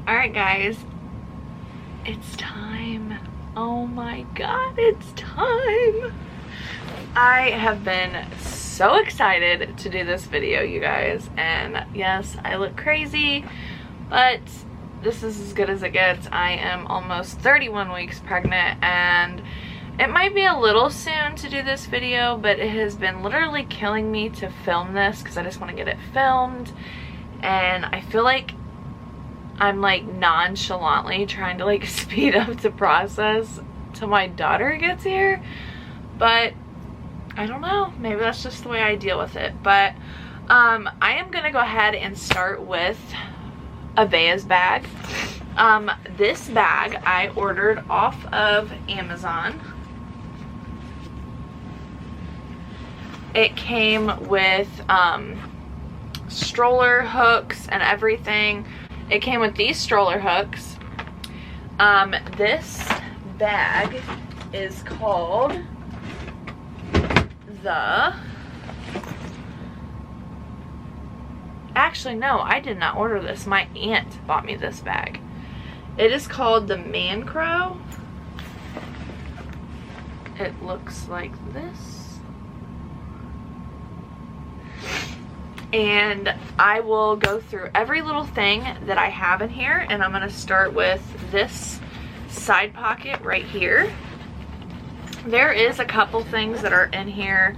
Alright guys, it's time. Oh my god, it's time. I have been so excited to do this video, you guys, and yes, I look crazy, but this is as good as it gets. I am almost 31 weeks pregnant, and it might be a little soon to do this video, but it has been literally killing me to film this because I just want to get it filmed, and I feel like I'm like nonchalantly trying to like speed up the process till my daughter gets here, but I don't know, maybe that's just the way I deal with it. But I am gonna go ahead and start with Avea's bag. This bag I ordered off of Amazon. It came with stroller hooks and everything. It came with these stroller hooks. This bag is called the... Actually, no, I did not order this. My aunt bought me this bag. It is called the Man Crow. It looks like this. And I will go through every little thing that I have in here, and I'm going to start with this side pocket right here. There is a couple things that are in here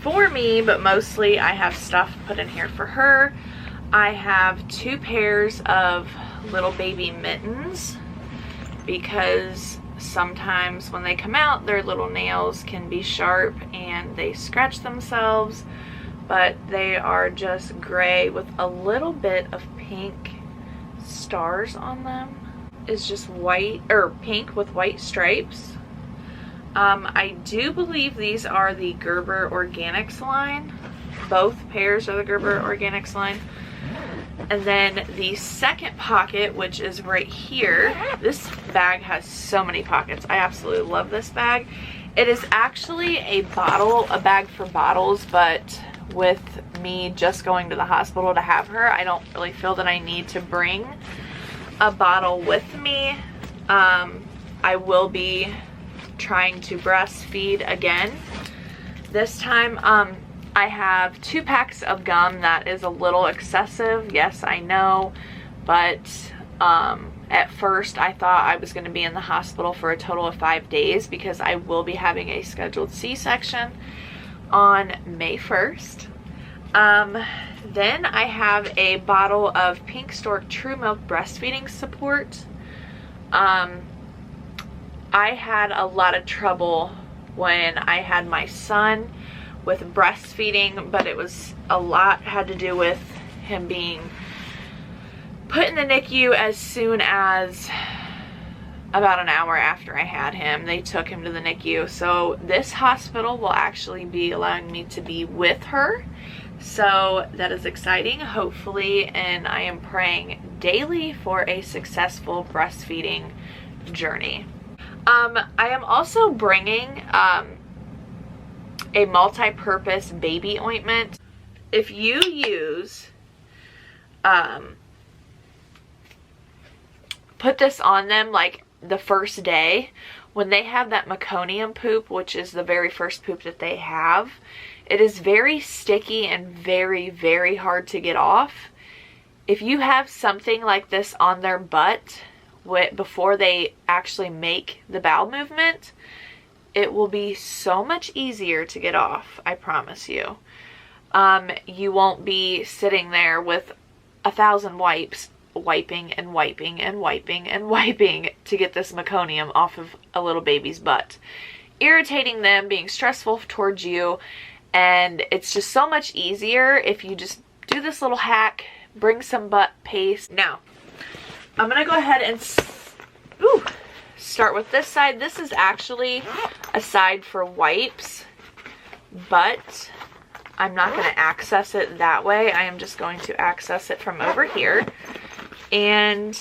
for me, but mostly I have stuff put in here for her. I have 2 pairs of little baby mittens because sometimes when they come out, their little nails can be sharp and they scratch themselves. But they are just gray with a little bit of pink stars on them. It's just white, or pink with white stripes. I do believe these are the Gerber Organics line. Both pairs are the Gerber Organics line. And then the second pocket, which is right here. This bag has so many pockets. I absolutely love this bag. It is actually a bag for bottles, but with me just going to the hospital to have her, I don't really feel that I need to bring a bottle with me. I will be trying to breastfeed again. This time I have 2 packs of gum. That is a little excessive, yes, I know, but at first I thought I was going to be in the hospital for a total of 5 days because I will be having a scheduled C-section on May 1st. Then I have a bottle of Pink Stork True Milk breastfeeding support. I had a lot of trouble when I had my son with breastfeeding, but it was a lot had to do with him being put in the NICU as soon as about an hour after I had him. They took him to the NICU. So this hospital will actually be allowing me to be with her. So that is exciting, hopefully, and I am praying daily for a successful breastfeeding journey. I am also bringing a multi-purpose baby ointment. If you use put this on them like the first day, when they have that meconium poop, which is the very first poop that they have, it is very sticky and very, very hard to get off. If you have something like this on their butt before they actually make the bowel movement, it will be so much easier to get off, I promise you. You won't be sitting there with 1,000 wipes wiping and wiping and wiping and wiping to get this meconium off of a little baby's butt, irritating them, being stressful towards you. And it's just so much easier if you just do this little hack, bring some butt paste. Now I'm gonna go ahead and start with this side. This is actually a side for wipes, but I'm not going to access it that way. I am just going to access it from over here. And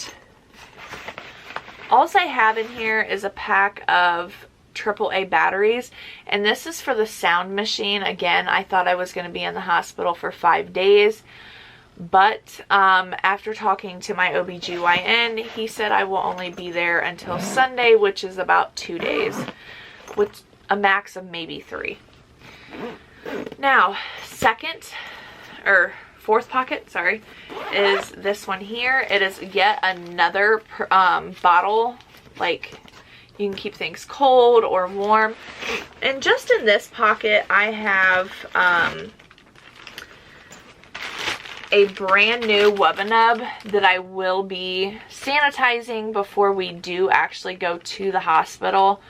all I have in here is a pack of AAA batteries, and this is for the sound machine. Again, I thought I was going to be in the hospital for 5 days. But after talking to my OBGYN, he said I will only be there until Sunday, which is about 2 days, with a max of maybe 3. Now, fourth pocket, sorry, is this one here. It is yet another bottle, like you can keep things cold or warm. And just in this pocket, I have a brand new Wubbanub that I will be sanitizing before we do actually go to the hospital.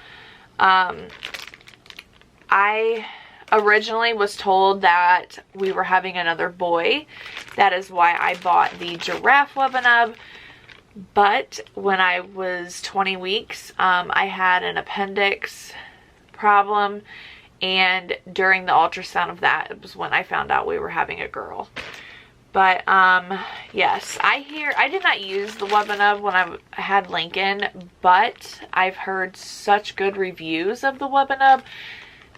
I originally was told that we were having another boy. That is why I bought the giraffe Wubbanub. But when I was 20 weeks, I had an appendix problem, and during the ultrasound of that, it was when I found out we were having a girl. But yes, I did not use the Wubbanub when I had Lincoln, but I've heard such good reviews of the Wubbanub,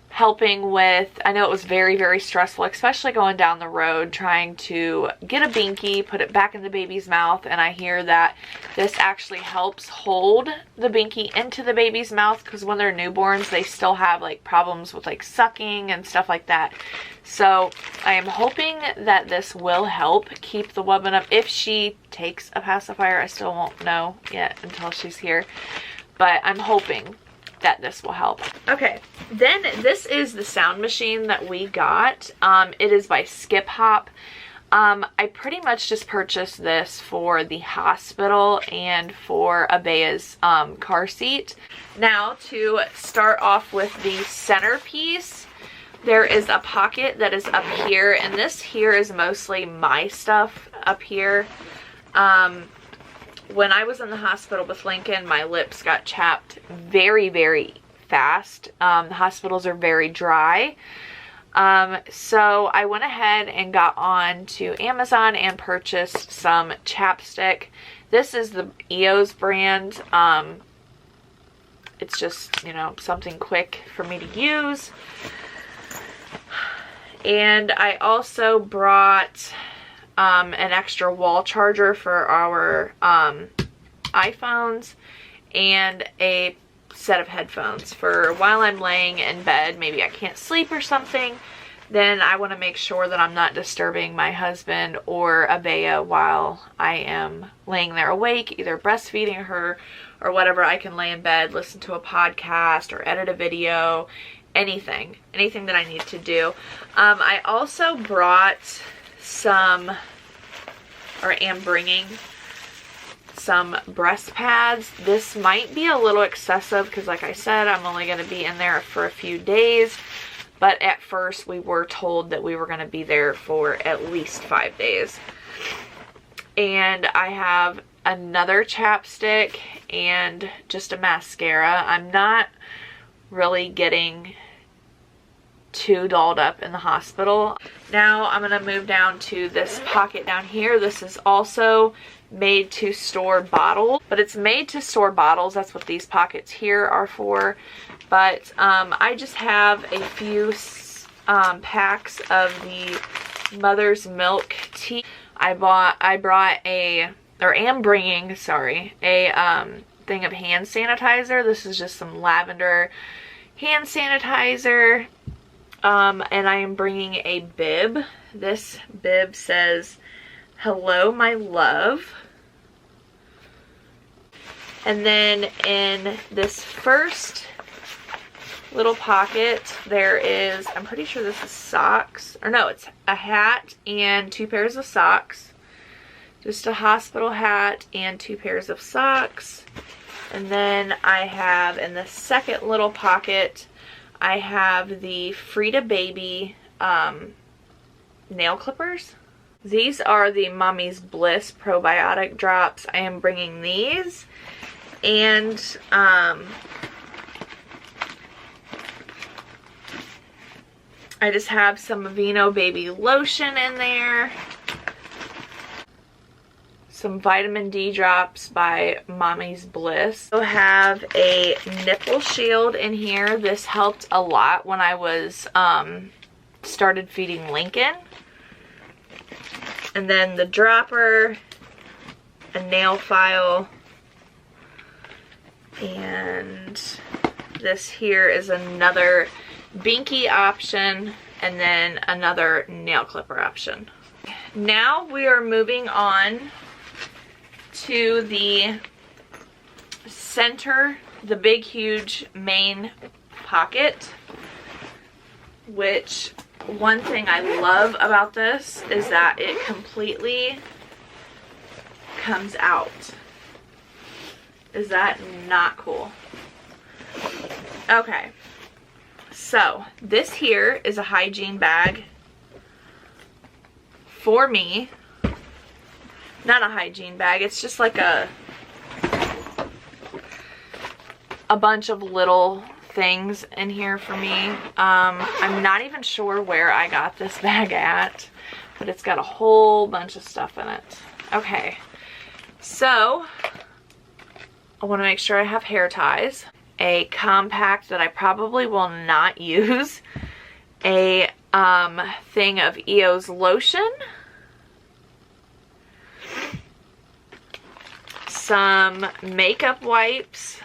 helping with, I know it was very, very stressful, especially going down the road trying to get a binky, put it back in the baby's mouth, and I hear that this actually helps hold the binky into the baby's mouth, because when they're newborns they still have like problems with like sucking and stuff like that. So I am hoping that this will help keep the Wubbanub. If she takes a pacifier, I still won't know yet until she's here, but I'm hoping that this will help. Okay, then this is the sound machine that we got. It is by Skip Hop. I pretty much just purchased this for the hospital and for Abea's car seat. Now, to start off with the centerpiece, there is a pocket that is up here, and this here is mostly my stuff up here. When I was in the hospital with Lincoln, my lips got chapped very, very fast. The hospitals are very dry. So I went ahead and got on to Amazon and purchased some chapstick. This is the EOS brand. It's just, you know, something quick for me to use. And I also brought an extra wall charger for our iPhones, and a set of headphones for while I'm laying in bed. Maybe I can't sleep or something, then I want to make sure that I'm not disturbing my husband or Abea while I am laying there awake, either breastfeeding her or whatever. I can lay in bed, listen to a podcast or edit a video, anything that I need to do. I also brought some, or am bringing some breast pads. This might be a little excessive because, like I said, I'm only going to be in there for a few days, but at first we were told that we were going to be there for at least 5 days. And I have another chapstick and just a mascara. I'm not really getting too dolled up in the hospital. Now I'm going to move down to this pocket down here. This is also made to store bottles, but it's made to store bottles. That's what these pockets here are for. But I just have a few packs of the Mother's Milk tea. I am bringing, sorry, a thing of hand sanitizer. This is just some lavender hand sanitizer. And I am bringing a bib. This bib says, "Hello, my love." And then in this first little pocket, there is, I'm pretty sure this is socks. Or no, it's a hat and 2 pairs of socks. Just a hospital hat and 2 pairs of socks. And then I have, in the second little pocket, I have the Frida Baby nail clippers. These are the Mommy's Bliss probiotic drops. I am bringing these. And I just have some Aveeno baby lotion in there. Some vitamin D drops by Mommy's Bliss. I have a nipple shield in here. This helped a lot when I was started feeding Lincoln. And then the dropper, a nail file, and this here is another binky option, and then another nail clipper option. Now we are moving on to the center, the big huge main pocket, which one thing I love about this is that it completely comes out. Is that not cool? Okay, so this here is a hygiene bag for me. Not a hygiene bag, it's just like a bunch of little things in here for me. I'm not even sure where I got this bag at, but it's got a whole bunch of stuff in it. Okay, so I want to make sure I have hair ties, a compact that I probably will not use, a thing of EO's lotion, some makeup wipes,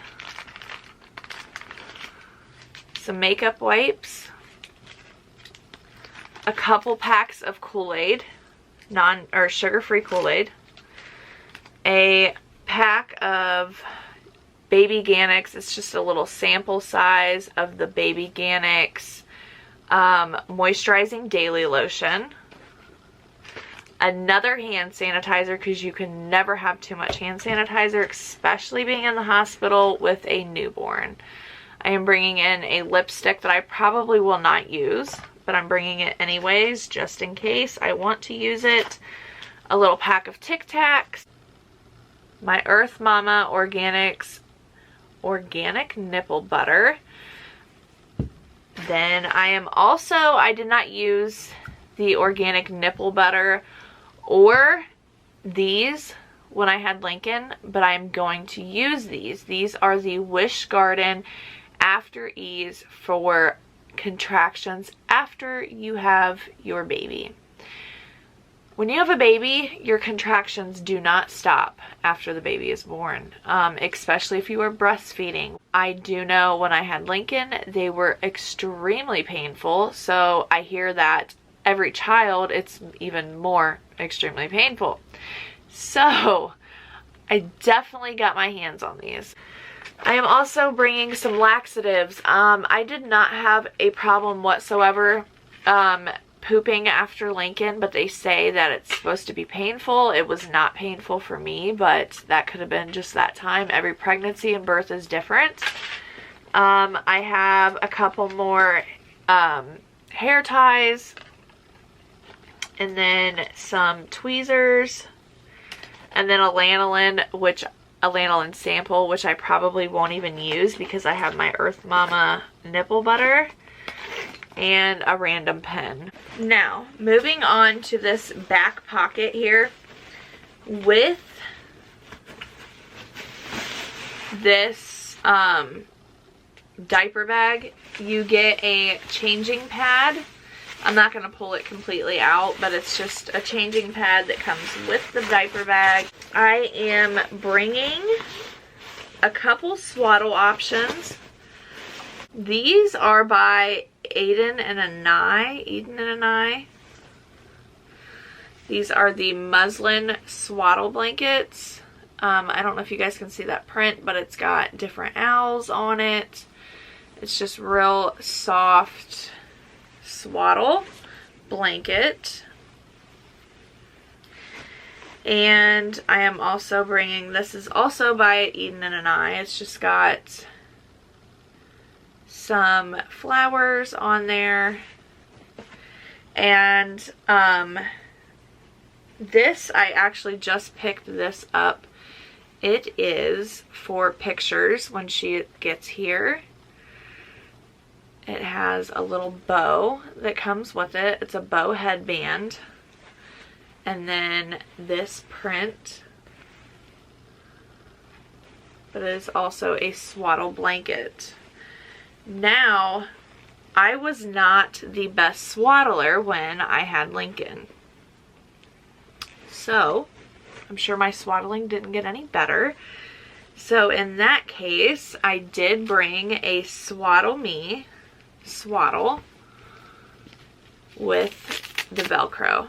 a couple packs of Kool-Aid, sugar-free Kool-Aid, a pack of Baby Ganix. It's just a little sample size of the Baby Ganix moisturizing daily lotion, another hand sanitizer, because you can never have too much hand sanitizer, especially being in the hospital with a newborn. I am bringing in a lipstick that I probably will not use, but I'm bringing it anyways just in case I want to use it. A little pack of Tic Tacs, my Earth Mama organic nipple butter. Then I did not use the organic nipple butter or these when I had Lincoln, but I'm going to use these. These are the Wish Garden After Ease for contractions after you have your baby. When you have a baby, your contractions do not stop after the baby is born, especially if you are breastfeeding. I do know when I had Lincoln, they were extremely painful, so I hear that every child, it's even more extremely painful. So I definitely got my hands on these. I am also bringing some laxatives. I did not have a problem whatsoever pooping after Lincoln, but they say that it's supposed to be painful. It was not painful for me, but that could have been just that time. Every pregnancy and birth is different. I have a couple more hair ties, and then some tweezers, and then a lanolin sample, which I probably won't even use because I have my Earth Mama nipple butter, and a random pen. Now, moving on to this back pocket here. With this diaper bag, you get a changing pad. I'm not going to pull it completely out, but it's just a changing pad that comes with the diaper bag. I am bringing a couple swaddle options. These are by Eden and Anai. These are the muslin swaddle blankets. I don't know if you guys can see that print, but it's got different owls on it. It's just real soft swaddle blanket. And I am also bringing, this is also by Eden and Anai. It's just got some flowers on there, and this, I actually just picked this up. It is for pictures when she gets here. It has a little bow that comes with it. It's a bow headband, and then this print, but it is also a swaddle blanket. Now, I was not the best swaddler when I had Lincoln. So I'm sure my swaddling didn't get any better. So in that case, I did bring a swaddle with the Velcro.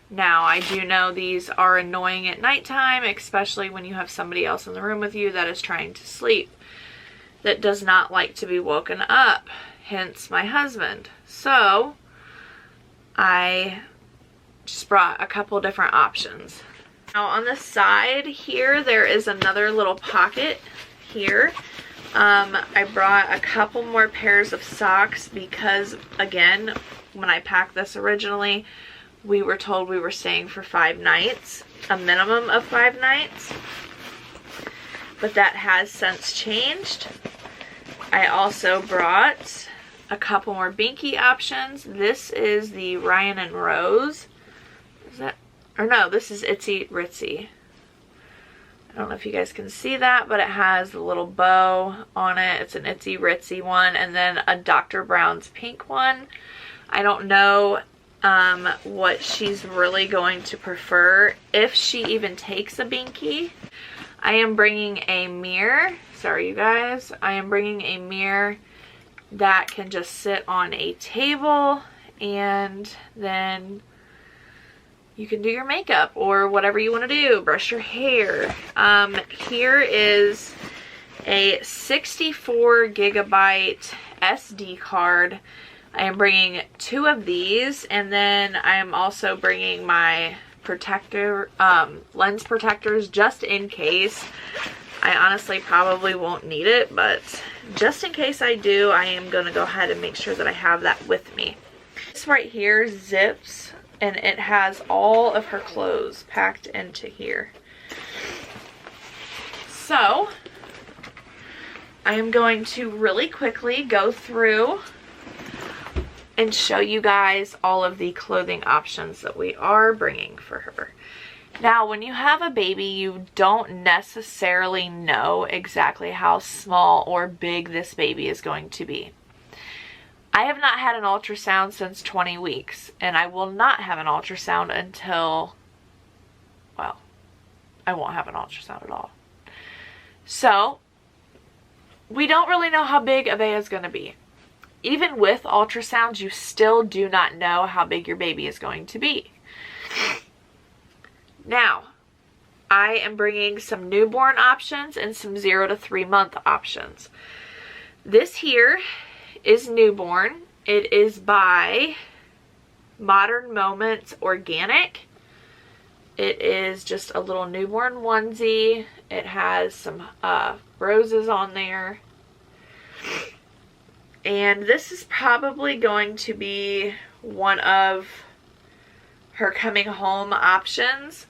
Now, I do know these are annoying at nighttime, especially when you have somebody else in the room with you that is trying to sleep, that does not like to be woken up, hence my husband. So I just brought a couple different options. Now on the side here, there is another little pocket here. I brought a couple more pairs of socks because, again, when I packed this originally, we were told we were staying for 5 nights, a minimum of 5 nights, but that has since changed. I also brought a couple more binky options. This is the Ryan and Rose. Is that, or no, this is Itsy Ritzy. I don't know if you guys can see that, but it has the little bow on it. It's an Itsy Ritzy one, and then a Dr. Brown's pink one. I don't know what she's really going to prefer, if she even takes a binky. I am bringing a mirror. Sorry, you guys. I am bringing a mirror that can just sit on a table, and then you can do your makeup or whatever you want to do, brush your hair. Here is a 64 gigabyte SD card. I am bringing 2 of these, and then I am also bringing my protector, lens protectors, just in case. I honestly probably won't need it, but just in case I do, I am going to go ahead and make sure that I have that with me. This right here zips, and it has all of her clothes packed into here. So I am going to really quickly go through and show you guys all of the clothing options that we are bringing for her. Now, when you have a baby, you don't necessarily know exactly how small or big this baby is going to be. I have not had an ultrasound since 20 weeks, and I will not have an ultrasound until, well, I won't have an ultrasound at all. So, we don't really know how big Avea is going to be. Even with ultrasounds, you still do not know how big your baby is going to be. Now, I am bringing some newborn options and some 0 to 3 month options. This here is newborn. It is by Modern Moments Organic. It is just a little newborn onesie. It has some roses on there. And this is probably going to be one of her coming home options.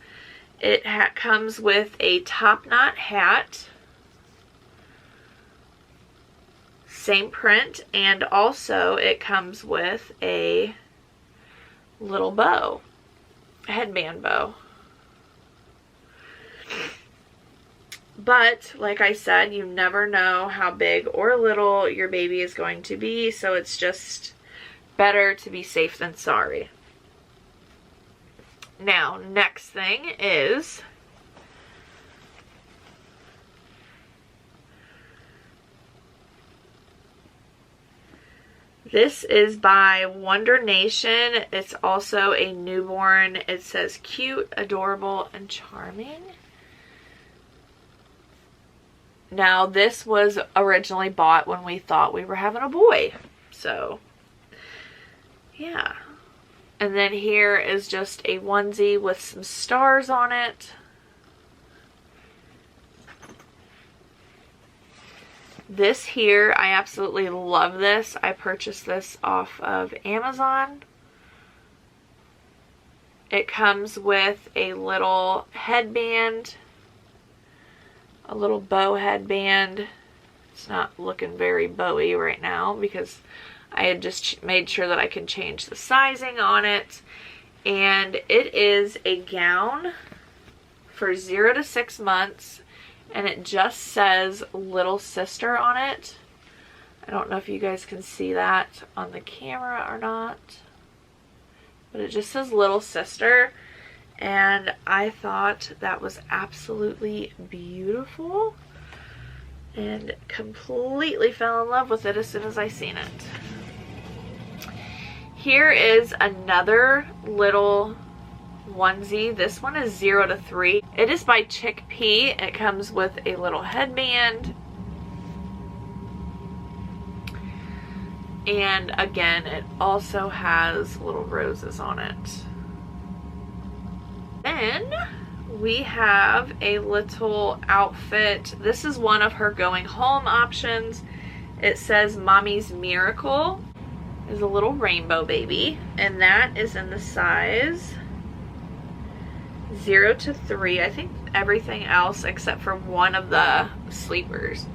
It comes with a top knot hat, same print, and also it comes with a little bow, headband bow. But, like I said, you never know how big or little your baby is going to be, so it's just better to be safe than sorry. Now, next thing is this is by Wonder Nation. It's also a newborn. It says cute, adorable, and charming. Now, this was originally bought when we thought we were having a boy. So, yeah. And then here is just a onesie with some stars on it. This here, I absolutely love this. I purchased this off of Amazon. It comes with a little headband, a little bow headband. It's not looking very bowy right now because I had just made sure that I can change the sizing on it. And it is a gown for 0 to 6 months. And it just says Little Sister on it. I don't know if you guys can see that on the camera or not. But it just says Little Sister. and I thought that was absolutely beautiful and completely fell in love with it as soon as I seen it. Here is another little onesie. This one is 0 to 3. It is by Chickpea. It comes with a little headband, and again it also has little roses on it. Then we have a little outfit. This is one of her going home options. It says Mommy's Miracle. Is a little rainbow baby, and that is in the size 0 to 3. I think everything else except for one of the sleepers.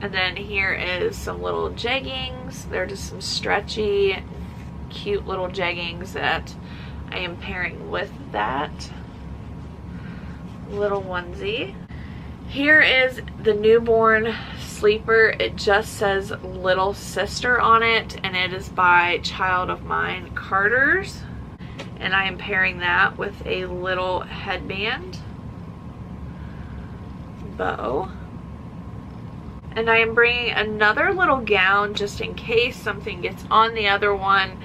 And then here is some little jeggings. They're just some stretchy, cute little jeggings that I am pairing with that little onesie. Here is the newborn sleeper. It just says Little Sister on it, and it is by Child of Mine Carter's. And I am pairing that with a little headband bow. And I am bringing another little gown just in case something gets on the other one.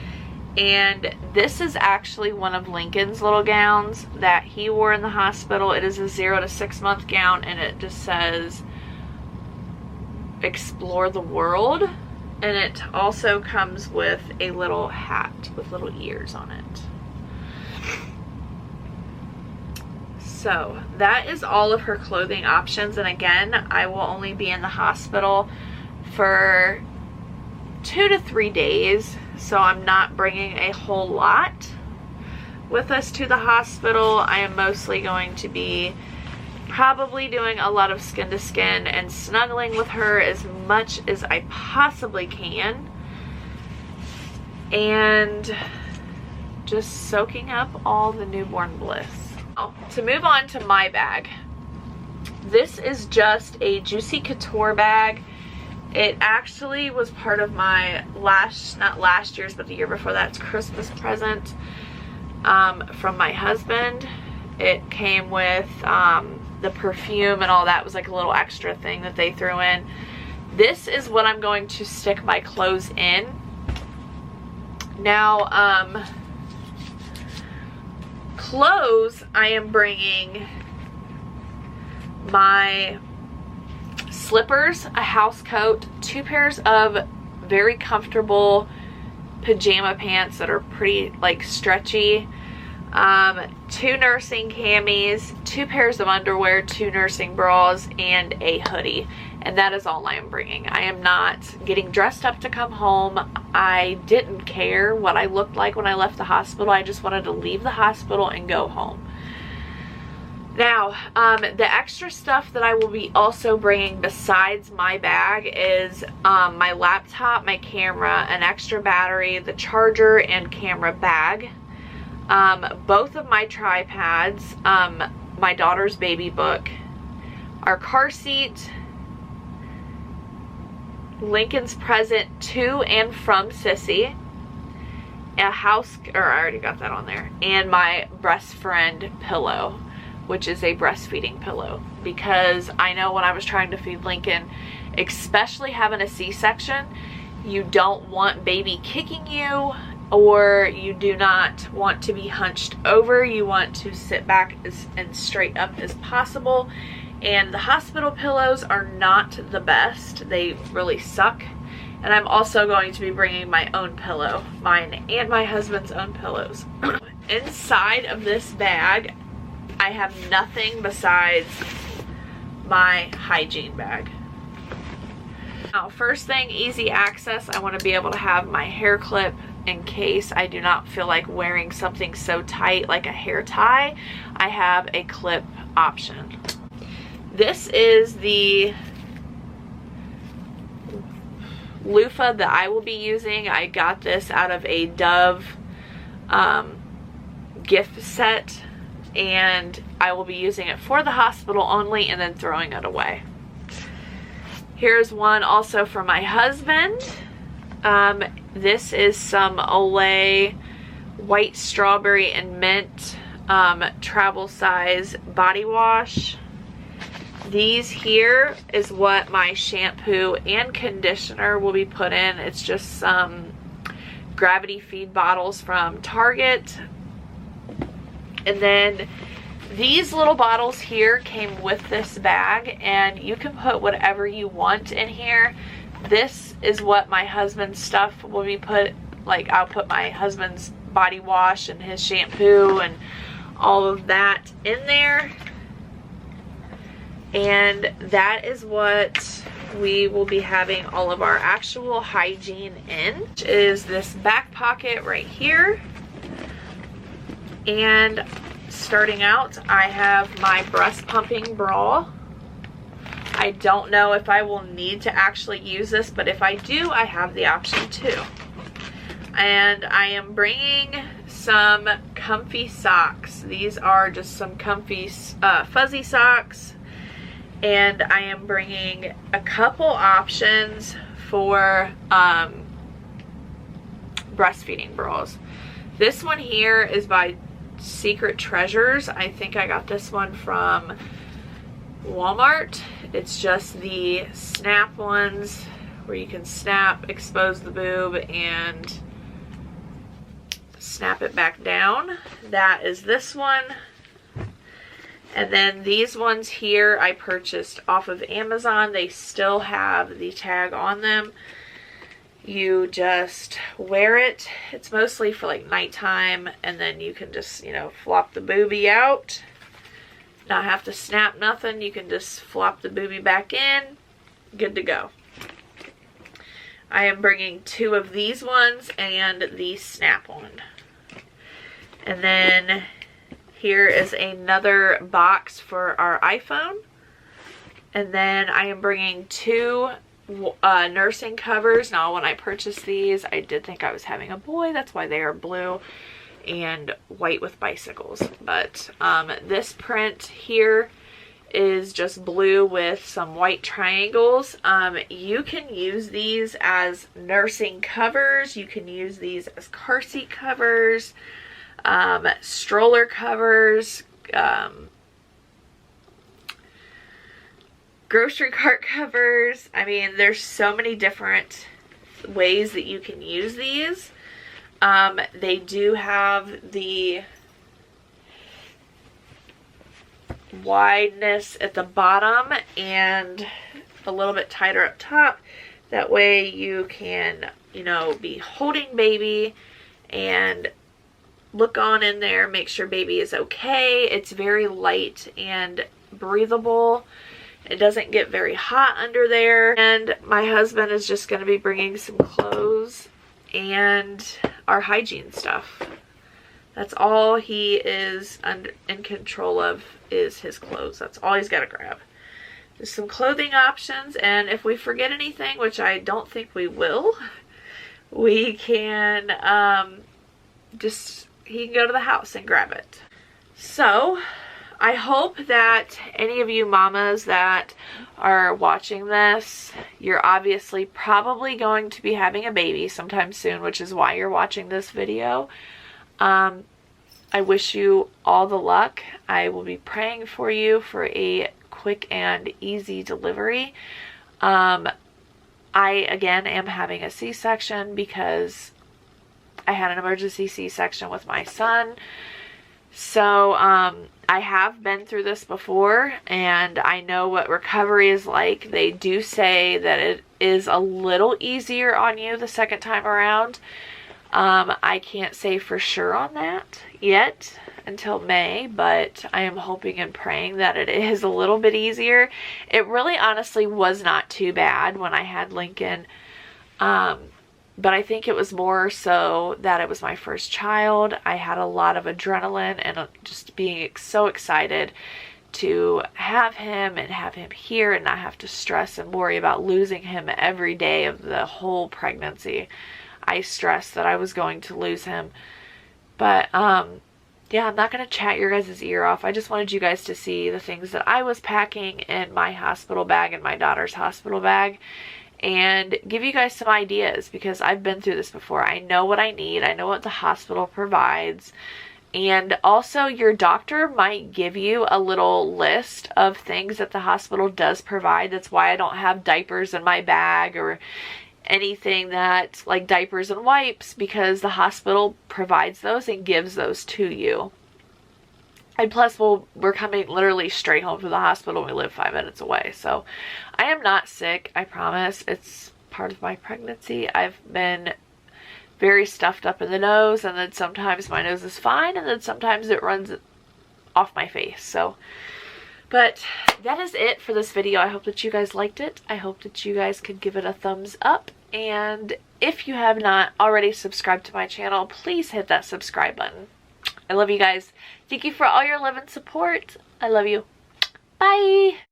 And this is actually one of Lincoln's little gowns that he wore in the hospital. It is a 0 to 6 month gown, and it just says Explore the World. And it also comes with a little hat with little ears on it. So that is all of her clothing options, and again, I will only be in the hospital for 2 to 3 days, so I'm not bringing a whole lot with us to the hospital. I am mostly going to be probably doing a lot of skin to skin and snuggling with her as much as I possibly can, and just soaking up all the newborn bliss. To move on to my bag, this is just a Juicy Couture bag. It actually was part of my not last year's, but the year before that's Christmas present from my husband. It came with the perfume and all that. It was like a little extra thing that they threw in. This is what I'm going to stick my clothes in. Now, clothes, I am bringing my slippers, a house coat, 2 pairs of very comfortable pajama pants that are pretty like stretchy, 2 nursing camis, 2 pairs of underwear, 2 nursing bras, and a hoodie. And that is all I am bringing. I am not getting dressed up to come home. I didn't care what I looked like when I left the hospital. I just wanted to leave the hospital and go home. Now, the extra stuff that I will be also bringing besides my bag is my laptop, my camera, an extra battery, the charger, and camera bag. Both of my tripods, my daughter's baby book, our car seat, Lincoln's present to and from Sissy, a house, or I already got that on there, and my breast friend pillow, which is a breastfeeding pillow, because I know when I was trying to feed Lincoln, especially having a C-section, you don't want baby kicking you, or you do not want to be hunched over. You want to sit back and straight up as possible. And the hospital pillows are not the best. They really suck. And I'm also going to be bringing my own pillow, mine and my husband's own pillows. Inside of this bag, I have nothing besides my hygiene bag. Now, first thing, easy access. I want to be able to have my hair clip in case I do not feel like wearing something so tight like a hair tie. I have a clip option. This is the loofah that I will be using. I got this out of a Dove gift set, and I will be using it for the hospital only and then throwing it away. Here's one also for my husband. This is some Olay white strawberry and mint travel size body wash. These here is what my shampoo and conditioner will be put in. It's just some gravity feed bottles from Target. And then these little bottles here came with this bag, and you can put whatever you want in here. This is what my husband's stuff will be put, like I'll put my husband's body wash and his shampoo and all of that in there. And that is what we will be having all of our actual hygiene in, which is this back pocket right here. And starting out, I have my breast pumping bra. I don't know if I will need to actually use this, but if I do, I have the option too. And I am bringing some comfy socks. These are just some comfy fuzzy socks. And I am bringing a couple options for breastfeeding bras. This one here is by Secret Treasures. I think I got this one from Walmart. It's just the snap ones where you can snap, expose the boob, and snap it back down. That is this one. And then these ones here I purchased off of Amazon. They still have the tag on them. You just wear it. It's mostly for like nighttime, and then you can just, you know, flop the boobie out. Not have to snap nothing. You can just flop the boobie back in. Good to go. I am bringing 2 of these ones and the snap one. And then here is another box for our iPhone. And then I am bringing 2 nursing covers. Now, when I purchased these, I did think I was having a boy. That's why they are blue and white with bicycles. But this print here is just blue with some white triangles. You can use these as nursing covers. You can use these as car seat covers, stroller covers, grocery cart covers. I mean, there's so many different ways that you can use these. They do have the wideness at the bottom and a little bit tighter up top. That way you can, you know, be holding baby and look on in there, make sure baby is okay. It's very light and breathable. It doesn't get very hot under there. And my husband is just going to be bringing some clothes and our hygiene stuff. That's all he is in control of, is his clothes. That's all he's got to grab. Just some clothing options, and if we forget anything, which I don't think we will, we can he can go to the house and grab it. So I hope that any of you mamas that are watching this, you're obviously probably going to be having a baby sometime soon, which is why you're watching this video. I wish you all the luck. I will be praying for you for a quick and easy delivery. I, again, am having a C-section because I had an emergency C-section with my son. So, I have been through this before, and I know what recovery is like. They do say that it is a little easier on you the second time around. I can't say for sure on that yet until May, but I am hoping and praying that it is a little bit easier. It really honestly was not too bad when I had Lincoln, but I think it was more so that it was my first child. I had a lot of adrenaline and just being so excited to have him and have him here and not have to stress and worry about losing him every day of the whole pregnancy. I stressed that I was going to lose him. But, yeah, I'm not going to chat your guys' ear off. I just wanted you guys to see the things that I was packing in my hospital bag and my daughter's hospital bag. and give you guys some ideas, because I've been through this before. I know what I need. I know what the hospital provides. And also, your doctor might give you a little list of things that the hospital does provide. That's why I don't have diapers in my bag or anything that, like diapers and wipes, because the hospital provides those and gives those to you. And plus, we're coming literally straight home from the hospital. We live 5 minutes away. So I am not sick, I promise. It's part of my pregnancy. I've been very stuffed up in the nose, and then sometimes my nose is fine, and then sometimes it runs off my face. So, but that is it for this video. I hope that you guys liked it. I hope that you guys could give it a thumbs up, and if you have not already subscribed to my channel, please hit that subscribe button. I love you guys. Thank you for all your love and support. I love you. Bye.